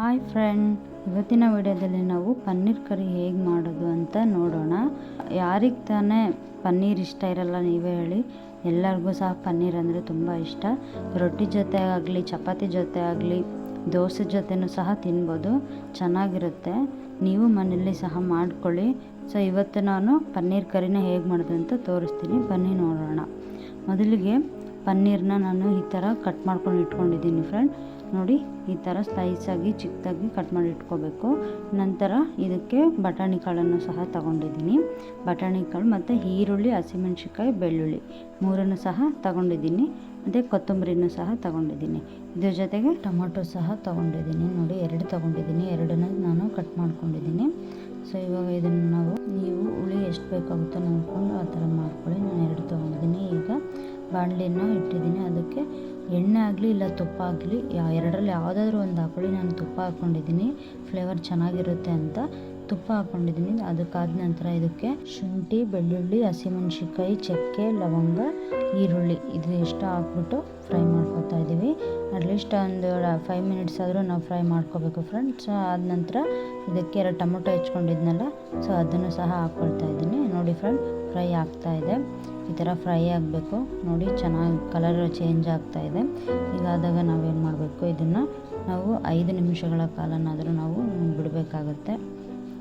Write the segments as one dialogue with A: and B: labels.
A: Hi friend, ಇವತ್ತಿನ ವಿಡಿಯೋದಲ್ಲಿ ನಾವು ಪನ್ನೀರ್ ಕರಿ ಹೇಗೆ ಮಾಡೋದು ಅಂತ ನೋಡೋಣ. ಯಾರಿಗೆ ತಾನೇ ಪನ್ನೀರ್ ಇಷ್ಟ ಇರಲ್ಲ ನೀವೇ ಹೇಳಿ. ಎಲ್ಲರಿಗೂ ಸಹ ಪನ್ನೀರ್ ಅಂದರೆ ತುಂಬ ಇಷ್ಟ. ರೊಟ್ಟಿ ಜೊತೆ ಆಗಲಿ, ಚಪಾತಿ ಜೊತೆ ಆಗಲಿ, ದೋಸೆ ಜೊತೆನೂ ಸಹ ತಿನ್ಬೋದು, ಚೆನ್ನಾಗಿರುತ್ತೆ. ನೀವು ಮನೆಯಲ್ಲಿ ಸಹ ಮಾಡ್ಕೊಳ್ಳಿ. ಸೊ ಇವತ್ತು ನಾನು ಪನ್ನೀರ್ ಕರಿನ ಹೇಗೆ ಮಾಡೋದು ಅಂತ ತೋರಿಸ್ತೀನಿ, ಬನ್ನಿ ನೋಡೋಣ. ಮೊದಲಿಗೆ ಪನ್ನೀರನ್ನ ನಾನು ಈ ಥರ ಕಟ್ ಮಾಡ್ಕೊಂಡು ಇಟ್ಕೊಂಡಿದ್ದೀನಿ ಫ್ರೆಂಡ್. ನೋಡಿ, ಈ ಥರ ಸ್ಲೈಸಾಗಿ ಚಿಕ್ಕದಾಗಿ ಕಟ್ ಮಾಡಿ ಇಟ್ಕೋಬೇಕು. ನಂತರ ಇದಕ್ಕೆ ಬಟಾಣಿ ಕಾಳನ್ನು ಸಹ ತಗೊಂಡಿದ್ದೀನಿ. ಬಟಾಣಿ ಕಾಳು ಮತ್ತು ಈರುಳ್ಳಿ, ಹಸಿಮೆಣ್ಸಿನ್ಕಾಯಿ, ಬೆಳ್ಳುಳ್ಳಿ ಮೂರನ್ನು ಸಹ ತಗೊಂಡಿದ್ದೀನಿ. ಮತ್ತು ಕೊತ್ತಂಬರಿನೂ ಸಹ ತಗೊಂಡಿದ್ದೀನಿ. ಇದ್ರ ಜೊತೆಗೆ ಟೊಮೊಟೊ ಸಹ ತಗೊಂಡಿದ್ದೀನಿ. ನೋಡಿ, 2 ತಗೊಂಡಿದ್ದೀನಿ. 2ನ್ನ ನಾನು ಕಟ್ ಮಾಡ್ಕೊಂಡಿದ್ದೀನಿ. ಸೊ ಇವಾಗ ಇದನ್ನು ನೀವು ಹುಳಿ ಎಷ್ಟು ಬೇಕಾಗುತ್ತೋ ನೋಡಿಕೊಂಡು ಆ ಥರ ಮಾಡ್ಕೊಳ್ಳಿ. ನಾನು 2 ತೊಗೊಂಡಿದ್ದೀನಿ. ಈಗ ಬಾಣಲಿನ ಇಟ್ಟಿದ್ದೀನಿ. ಅದಕ್ಕೆ ಎಣ್ಣೆ ಆಗಲಿ ಇಲ್ಲ ತುಪ್ಪ ಆಗಲಿ, ಎರಡರಲ್ಲಿ ಯಾವುದಾದ್ರೂ ಒಂದು ಹಾಕ್ಕೊಳ್ಳಿ. ನಾನು ತುಪ್ಪ ಹಾಕ್ಕೊಂಡಿದ್ದೀನಿ, ಫ್ಲೇವರ್ ಚೆನ್ನಾಗಿರುತ್ತೆ ಅಂತ ತುಪ್ಪ ಹಾಕ್ಕೊಂಡಿದ್ದೀನಿ. ಅದಕ್ಕಾದ ನಂತರ ಇದಕ್ಕೆ ಶುಂಠಿ, ಬೆಳ್ಳುಳ್ಳಿ, ಹಸಿಮೆಣ್ಸಿನ್ಕಾಯಿ, ಚಕ್ಕೆ, ಲವಂಗ, ಈರುಳ್ಳಿ ಇದು ಎಷ್ಟು ಹಾಕ್ಬಿಟ್ಟು ಫ್ರೈ ಮಾಡ್ಕೊತಾ ಇದ್ದೀವಿ. ಅಟ್ಲೀಸ್ಟ್ ಒಂದು 5 ಮಿನಿಟ್ಸ್ ಆದರೂ ನಾವು ಫ್ರೈ ಮಾಡ್ಕೋಬೇಕು ಫ್ರೆಂಡ್ಸ್. ಆದ ನಂತರ ಇದಕ್ಕೆ 2 ಟೊಮೊಟೊ ಹೆಚ್ಕೊಂಡಿದ್ನಲ್ಲ, ಸೊ ಅದನ್ನು ಸಹ ಹಾಕ್ಕೊಳ್ತಾ ಇದ್ದೀನಿ. ನೋಡಿ ಫ್ರೆಂಡ್, ಫ್ರೈ ಆಗ್ತಾ ಇದೆ. ಈ ಥರ ಫ್ರೈ ಆಗಬೇಕು. ನೋಡಿ, ಚೆನ್ನಾಗಿ ಕಲರ್ ಚೇಂಜ್ ಆಗ್ತಾ ಇದೆ. ಹೀಗಾದಾಗ ನಾವೇನು ಮಾಡಬೇಕು, ಇದನ್ನು ನಾವು 5 ನಿಮಿಷಗಳ ಕಾಲನಾದರೂ ನಾವು ಬಿಡಬೇಕಾಗತ್ತೆ.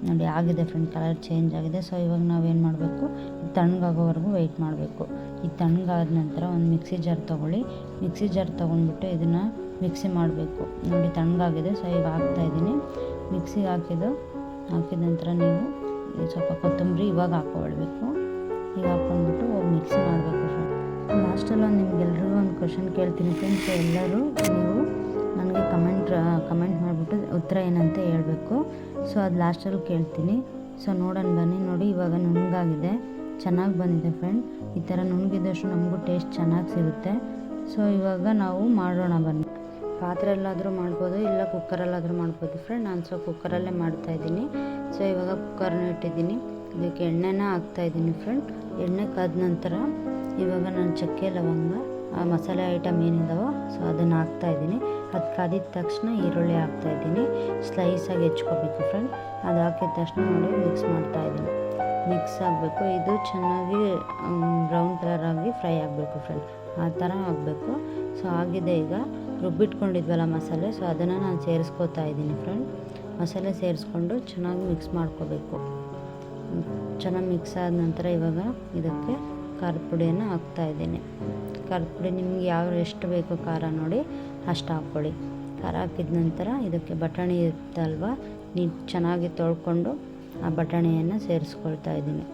A: ನೋಡಿ, ಆಗಿದೆ ಫ್ರೆಂಡ್, ಕಲರ್ ಚೇಂಜ್ ಆಗಿದೆ. ಸೊ ಇವಾಗ ನಾವೇನು ಮಾಡಬೇಕು, ತಣ್ಣಗಾಗೋವರೆಗೂ ವೆಯ್ಟ್ ಮಾಡಬೇಕು. ಈ ತಣ್ಣಗಾದ ನಂತರ ಒಂದು ಮಿಕ್ಸಿ ಜಾರ್ ತೊಗೊಳ್ಳಿ. ಮಿಕ್ಸಿ ಜಾರ್ ತೊಗೊಂಡ್ಬಿಟ್ಟು ಇದನ್ನು ಮಿಕ್ಸಿ ಮಾಡಬೇಕು. ನೋಡಿ, ತಣ್ಣಗಾಗಿದೆ. ಸೊ ಈಗ ಹಾಕ್ತಾಯಿದ್ದೀನಿ. ಮಿಕ್ಸಿಗೆ ಹಾಕಿದ ನಂತರ ನೀವು ಸ್ವಲ್ಪ ಕೊತ್ತಂಬರಿ ಇವಾಗ ಹಾಕ್ಕೊಳ್ಬೇಕು. ಈಗ ಹಾಕ್ಕೊಂಡ್ಬಿಟ್ಟು ಮಿಕ್ಸಿ ಮಾಡಬೇಕು ಫ್ರೆಂಡ್. ಲಾಸ್ಟಲ್ಲಿ ನಿಮ್ಗೆಲ್ರಿಗೂ ಒಂದು ಕ್ವಶನ್ ಕೇಳ್ತೀನಿ ಫ್ರೆಂಡ್ಸ್. ಎಲ್ಲರೂ ನೀವು ನನಗೆ ಕಮೆಂಟ್ ಮಾಡಿಬಿಟ್ಟು ಉತ್ತರ ಏನಂತ ಹೇಳಬೇಕು. ಸೊ ಅದು ಲಾಸ್ಟಲ್ಲಿ ಕೇಳ್ತೀನಿ. ಸೊ ನೋಡೋಣ ಬನ್ನಿ. ನೋಡಿ, ಇವಾಗ ನುಣ್ಣಗಾಗಿದೆ, ಚೆನ್ನಾಗಿ ಬಂದಿದೆ ಫ್ರೆಂಡ್. ಈ ಥರ ನುಣ್ಣಗಿದ್ದಷ್ಟು ನಮಗೂ ಟೇಸ್ಟ್ ಚೆನ್ನಾಗಿ ಸಿಗುತ್ತೆ. ಸೊ ಇವಾಗ ನಾವು ಮಾಡೋಣ ಬನ್ನಿ. ಪಾತ್ರೆಯಲ್ಲಾದರೂ ಮಾಡ್ಬೋದು, ಇಲ್ಲ ಕುಕ್ಕರಲ್ಲಾದರೂ ಮಾಡ್ಬೋದು ಫ್ರೆಂಡ್. ನಾನು ಕುಕ್ಕರಲ್ಲೇ ಮಾಡ್ತಾಯಿದ್ದೀನಿ. ಸೊ ಇವಾಗ ಕುಕ್ಕರ್ನ ಇಟ್ಟಿದ್ದೀನಿ. ಇದಕ್ಕೆ ಎಣ್ಣೆನ ಹಾಕ್ತಾಯಿದ್ದೀನಿ ಫ್ರೆಂಡ್. ಎಣ್ಣೆ ಕಾದ ನಂತರ ಇವಾಗ ನಾನು ಚಕ್ಕೆ, ಲವಂಗ, ಮಸಾಲೆ ಐಟಮ್ ಏನಿದಾವೋ ಸೊ ಅದನ್ನು ಹಾಕ್ತಾಯಿದ್ದೀನಿ. ಅದು ಕಾದಿದ ತಕ್ಷಣ ಈರುಳ್ಳಿ ಹಾಕ್ತಾಯಿದ್ದೀನಿ. ಸ್ಲೈಸಾಗಿ ಹೆಚ್ಕೋಬೇಕು ಫ್ರೆಂಡ್. ಅದು ಹಾಕಿದ ತಕ್ಷಣ ನೋಡಿ ಮಿಕ್ಸ್ ಮಾಡ್ತಾಯಿದ್ದೀನಿ. ಮಿಕ್ಸ್ ಆಗಬೇಕು. ಇದು ಚೆನ್ನಾಗಿ ಬ್ರೌನ್ ಕಲರ್ ಆಗಿ ಫ್ರೈ ಆಗಬೇಕು ಫ್ರೆಂಡ್. ಆ ಥರ ಆಗಬೇಕು. ಸೊ ಆಗಿದೆ. ಈಗ ರುಬ್ಬಿಟ್ಕೊಂಡಿದ್ವಲ್ಲ ಮಸಾಲೆ, ಸೊ ಅದನ್ನು ನಾನು ಸೇರಿಸ್ಕೋತಾ ಇದ್ದೀನಿ ಫ್ರೆಂಡ್. ಮಸಾಲೆ ಸೇರಿಸ್ಕೊಂಡು ಚೆನ್ನಾಗಿ ಮಿಕ್ಸ್ ಮಾಡ್ಕೋಬೇಕು. ಚೆನ್ನಾಗಿ ಮಿಕ್ಸ್ ಆದ ನಂತರ ಇವಾಗ ಇದಕ್ಕೆ ಖಾರದ ಪುಡಿಯನ್ನು ಹಾಕ್ತಾಯಿದ್ದೀನಿ. ಖಾರದ ಪುಡಿ ನಿಮ್ಗೆ ಎಷ್ಟು ಬೇಕೋ ಖಾರ ನೋಡಿ ಅಷ್ಟು ಹಾಕ್ಕೊಳ್ಳಿ. ಖಾರ ಹಾಕಿದ ನಂತರ ಇದಕ್ಕೆ ಬಟಾಣಿ ಇರುತ್ತಲ್ವ, ನೀವು ಚೆನ್ನಾಗಿ ತೊಳ್ಕೊಂಡು ಆ ಬಟಾಣಿಯನ್ನು ಸೇರಿಸ್ಕೊಳ್ತಾ ಇದ್ದೀನಿ.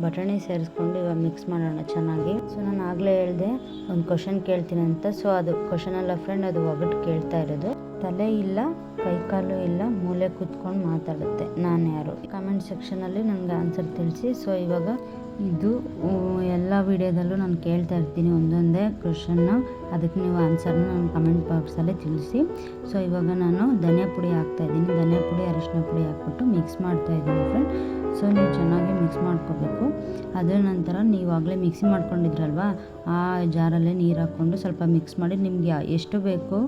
A: ಬಟಾಣಿ ಸೇರಿಸ್ಕೊಂಡು ಇವಾಗ ಮಿಕ್ಸ್ ಮಾಡೋಣ ಚೆನ್ನಾಗಿ. ಸೊ ನಾನು ಆಗಲೇ ಹೇಳಿದೆ ಒಂದು ಕ್ವಶನ್ ಕೇಳ್ತೀನಿ ಅಂತ. ಸೊ ಅದು ಕ್ವಶನ್ ಅಲ್ಲ ಫ್ರೆಂಡ್, ಅದು ಒಗಟು ಕೇಳ್ತಾ ಇರೋದು. ತಲೆ ಇಲ್ಲ, ಕೈಕಾಲು ಇಲ್ಲ, ಮೂಲೆ ಕೂತ್ಕೊಂಡು ಮಾತಾಡುತ್ತೆ, ನಾನು ಯಾರು? ಕಮೆಂಟ್ ಸೆಕ್ಷನಲ್ಲಿ ನನಗೆ ಆನ್ಸರ್ ತಿಳಿಸಿ. ಸೊ ಇವಾಗ ಇದು ಎಲ್ಲ ವಿಡಿಯೋದಲ್ಲೂ ನಾನು ಕೇಳ್ತಾ ಇರ್ತೀನಿ ಒಂದೊಂದೇ ಕ್ವಶನ್ನು. ಅದಕ್ಕೆ ನೀವು ಆನ್ಸರ್ನ ನಾನು ಕಮೆಂಟ್ ಬಾಕ್ಸಲ್ಲಿ ತಿಳಿಸಿ. ಸೊ ಇವಾಗ ನಾನು ಧನಿಯಾ ಪುಡಿ ಹಾಕ್ತಾಯಿದ್ದೀನಿ. ಧನಿಯಾ ಪುಡಿ, ಅರಿಶಿನ ಪುಡಿ ಹಾಕ್ಬಿಟ್ಟು ಮಿಕ್ಸ್ ಮಾಡ್ತಾಯಿದ್ದೀನಿ ಫ್ರೆಂಡ್. ಸೊ ನೀವು ಚೆನ್ನಾಗಿ ಮಿಕ್ಸ್ ಮಾಡ್ಕೋಬೇಕು. ಅದರ ನಂತರ ನೀವು ಆಗಲೇ ಮಿಕ್ಸಿ ಮಾಡ್ಕೊಂಡಿದ್ರಲ್ವ, ಆ ಜಾರಲ್ಲೇ ನೀರು ಹಾಕ್ಕೊಂಡು ಸ್ವಲ್ಪ ಮಿಕ್ಸ್ ಮಾಡಿ. ನಿಮಗೆ ಎಷ್ಟು ಬೇಕು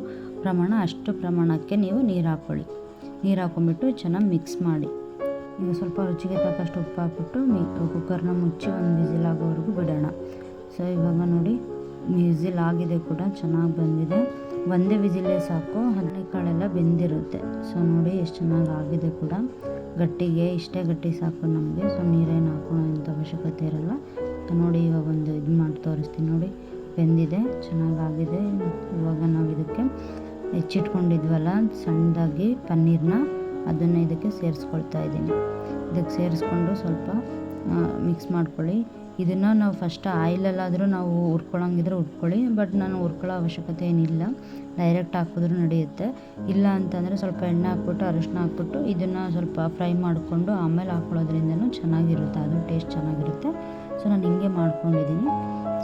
A: ಪ್ರಮಾಣ ಅಷ್ಟು ಪ್ರಮಾಣಕ್ಕೆ ನೀವು ನೀರು ಹಾಕ್ಕೊಳ್ಳಿ. ನೀರು ಹಾಕ್ಕೊಂಬಿಟ್ಟು ಚೆನ್ನಾಗಿ ಮಿಕ್ಸ್ ಮಾಡಿ. ಈಗ ಸ್ವಲ್ಪ ರುಚಿಗೆ ತಕ್ಕಷ್ಟು ಉಪ್ಪು ಹಾಕ್ಬಿಟ್ಟು ಕುಕ್ಕರ್ನ ಮುಚ್ಚಿ ಒಂದು ವಿಸಿಲ್ ಆಗೋವರೆಗೂ ಬಿಡೋಣ. ಸೊ ಇವಾಗ ನೋಡಿ, ವಿಸಿಲ್ ಆಗಿದೆ ಕೂಡ, ಚೆನ್ನಾಗಿ ಬಂದಿದೆ. ಒಂದೇ ವಿಸಿಲೇ ಸಾಕು, ಕಾಳೆಲ್ಲ ಬೆಂದಿರುತ್ತೆ. ಸೊ ನೋಡಿ ಎಷ್ಟು ಚೆನ್ನಾಗಿ ಆಗಿದೆ ಕೂಡ. ಗಟ್ಟಿಗೆ ಇಷ್ಟೇ ಗಟ್ಟಿ ಸಾಕು ನಮಗೆ. ಸೊ ನೀರೇನು ಹಾಕೋಣಂಥ ಅವಶ್ಯಕತೆ ಇರಲ್ಲ. ನೋಡಿ, ಇವಾಗ ಒಂದು ಇದು ಮಾಡಿ ತೋರಿಸ್ತೀನಿ. ನೋಡಿ, ಬೆಂದಿದೆ, ಚೆನ್ನಾಗಾಗಿದೆ. ಇವಾಗ ನಾವು ಇದಕ್ಕೆ ಹೆಚ್ಚಿಟ್ಕೊಂಡಿದ್ವಲ್ಲ ಸಣ್ಣದಾಗಿ ಪನ್ನೀರನ್ನ, ಅದನ್ನು ಇದಕ್ಕೆ ಸೇರಿಸ್ಕೊಳ್ತಾ ಇದ್ದೀನಿ. ಇದಕ್ಕೆ ಸೇರಿಸ್ಕೊಂಡು ಸ್ವಲ್ಪ ಮಿಕ್ಸ್ ಮಾಡ್ಕೊಳ್ಳಿ. ಇದನ್ನು ನಾವು ಫಸ್ಟ್ ಆಯಿಲಲ್ಲಾದರೂ ನಾವು ಹುರ್ಕೊಳ್ಳೋಂಗಿದ್ರೆ ಹುರ್ಕೊಳ್ಳಿ. ಬಟ್ ನಾನು ಹುರ್ಕೊಳ್ಳೋ ಅವಶ್ಯಕತೆ ಏನಿಲ್ಲ, ಡೈರೆಕ್ಟ್ ಹಾಕಿದ್ರೂ ನಡೆಯುತ್ತೆ. ಇಲ್ಲ ಅಂತಂದರೆ ಸ್ವಲ್ಪ ಎಣ್ಣೆ ಹಾಕ್ಬಿಟ್ಟು, ಅರಿಶಿನ ಹಾಕ್ಬಿಟ್ಟು ಇದನ್ನು ಸ್ವಲ್ಪ ಫ್ರೈ ಮಾಡಿಕೊಂಡು ಆಮೇಲೆ ಹಾಕ್ಕೊಳ್ಳೋದ್ರಿಂದನೂ ಚೆನ್ನಾಗಿರುತ್ತೆ, ಅದು ಟೇಸ್ಟ್ ಚೆನ್ನಾಗಿರುತ್ತೆ. ಸೊ ನಾನು ಹಿಂಗೆ ಮಾಡ್ಕೊಂಡಿದ್ದೀನಿ.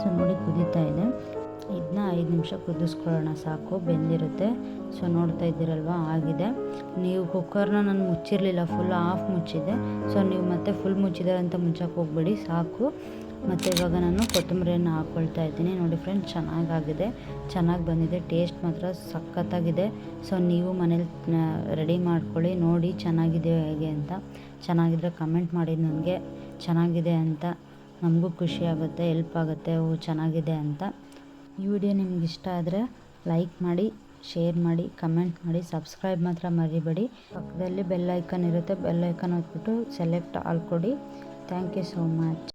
A: ಸೊ ನೋಡಿ, ಕುದೀತಾ ಇದೆ. ಇದನ್ನ 5 ನಿಮಿಷ ಕುದಿಸ್ಕೊಳ್ಳೋಣ ಸಾಕು, ಬೆಂದಿರುತ್ತೆ. ಸೊ ನೋಡ್ತಾ ಇದ್ದೀರಲ್ವ, ಆಗಿದೆ. ನೀವು ಕುಕ್ಕರ್ನ ನಾನು ಮುಚ್ಚಿರಲಿಲ್ಲ, ಫುಲ್ ಆಫ್ ಮುಚ್ಚಿದೆ. ಸೊ ನೀವು ಮತ್ತೆ ಫುಲ್ ಮುಚ್ಚಿದ್ದಾರೆ ಅಂತ ಮುಚ್ಚಕ್ಕೆ ಹೋಗ್ಬೇಡಿ, ಸಾಕು. ಮತ್ತು ಇವಾಗ ನಾನು ಕೊತ್ತಂಬರಿಯನ್ನು ಹಾಕ್ಕೊಳ್ತಾ ಇದ್ದೀನಿ. ನೋಡಿ ಫ್ರೆಂಡ್ಸ್, ಚೆನ್ನಾಗಾಗಿದೆ, ಚೆನ್ನಾಗಿ ಬಂದಿದೆ, ಟೇಸ್ಟ್ ಮಾತ್ರ ಸಖತ್ತಾಗಿದೆ. ಸೊ ನೀವು ಮನೇಲಿ ರೆಡಿ ಮಾಡ್ಕೊಳ್ಳಿ, ನೋಡಿ ಚೆನ್ನಾಗಿದೆ ಹೇಗೆ ಅಂತ. ಚೆನ್ನಾಗಿದ್ರೆ ಕಮೆಂಟ್ ಮಾಡಿ ನನಗೆ ಚೆನ್ನಾಗಿದೆ ಅಂತ, ನಮಗೂ ಖುಷಿ ಆಗುತ್ತೆ, ಹೆಲ್ಪ್ ಆಗುತ್ತೆ ಚೆನ್ನಾಗಿದೆ ಅಂತ. ಈ ವಿಡಿಯೋ ನಿಮ್ಗೆ ಇಷ್ಟ ಆದರೆ ಲೈಕ್ ಮಾಡಿ, ಶೇರ್ ಮಾಡಿ, ಕಮೆಂಟ್ ಮಾಡಿ, ಸಬ್ಸ್ಕ್ರೈಬ್ ಮಾತ್ರ ಮರಿಬೇಡಿ. ಪಕ್ಕದಲ್ಲಿ ಬೆಲ್ ಐಕನ್ ಇರುತ್ತೆ, ಬೆಲ್ ಐಕನ್ ಹೊತ್ಬಿಟ್ಟು ಸೆಲೆಕ್ಟ್ ಆಲ್ ಕೊಡಿ. Thank you so much.